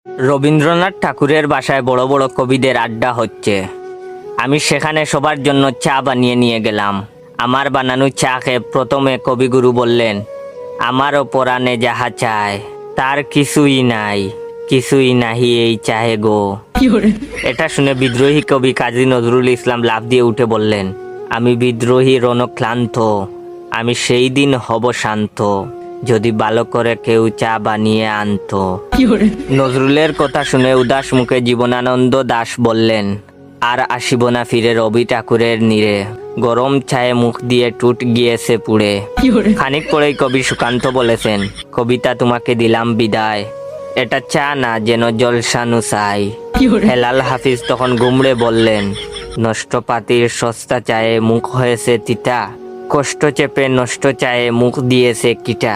রবীন্দ্রনাথ ঠাকুরের বাসায় বড় বড় কবিদের আড্ডা হচ্ছে। আমি সেখানে সবার জন্য চা বানিয়ে নিয়ে গেলাম। আমার বানানো চা খেয়ে প্রথমে কবিগুরু বললেন, আমারও পরাণে যাহা চায় তার কিছুই নাই, কিছুই নাহি এই চাহে গো। এটা শুনে বিদ্রোহী কবি কাজী নজরুল ইসলাম লাফ দিয়ে উঠে বললেন, আমি বিদ্রোহী রণক্লান্ত, আমি সেই দিন হব শান্ত, যদি ভালো করে কেউ চা বানিয়ে আনতো। নজরুলের কথা শুনে উদাস মুখে জীবনানন্দ দাশ বললেন, আর আসিব না ফিরে রবি ঠাকুরের নীড়ে, গরম চায়ে মুখ দিয়ে টুট গিয়েছে পুড়ে। খানিক পরেই কবি সুকান্ত বলেছেন, কবিতা তোমাকে দিলাম বিদায়, এটা চা না যেন জলসানু চাই। হেলাল হাফিজ তখন গুমড়ে বললেন, নষ্ট পাতির সস্তা চায়ে মুখ হয়েছে তিতা, কষ্ট চেপে নষ্ট চায়ে মুখ দিয়েছে কিটা।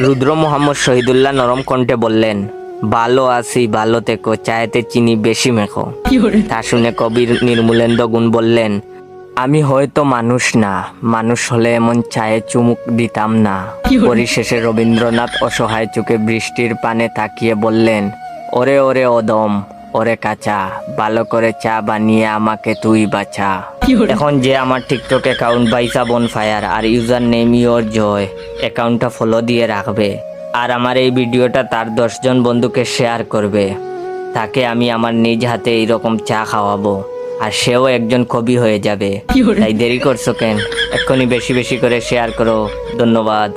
রুদ্র মোহাম্মদ শহীদুল্লাহ নরম কণ্ঠে বললেন, ভালো আছি ভালো থেকো, চায়েতে চিনি বেশি মেখো। তা শুনে কবির নির্মূলেন্দ্র গুণ বললেন, আমি হয়তো মানুষ না, মানুষ হলে এমন চায়ে চুমুক দিতাম না। পরিশেষে রবীন্দ্রনাথ অসহায় চোখে বৃষ্টির পানে তাকিয়ে বললেন, ওরে ওরে অদম, ওরে কাঁচা, ভালো করে চা বানিয়ে আমাকে তুই বাঁচা। এখন যে আমার টিকটক অ্যাকাউন্ট বাইসা বনফায়ার আর ইউজার নেম ইওর জয় অ্যাকাউন্টটা ফলো দিয়ে রাখবে আর আমার এই ভিডিওটা তার 10 জন বন্ধুকে শেয়ার করবে, তাকে আমি আমার নিজ হাতে এইরকম চা খাওয়াবো আর সেও একজন কবি হয়ে যাবে। তাই দেরি করছো কেন? এক্ষুনি বেশি বেশি করে শেয়ার করো। ধন্যবাদ।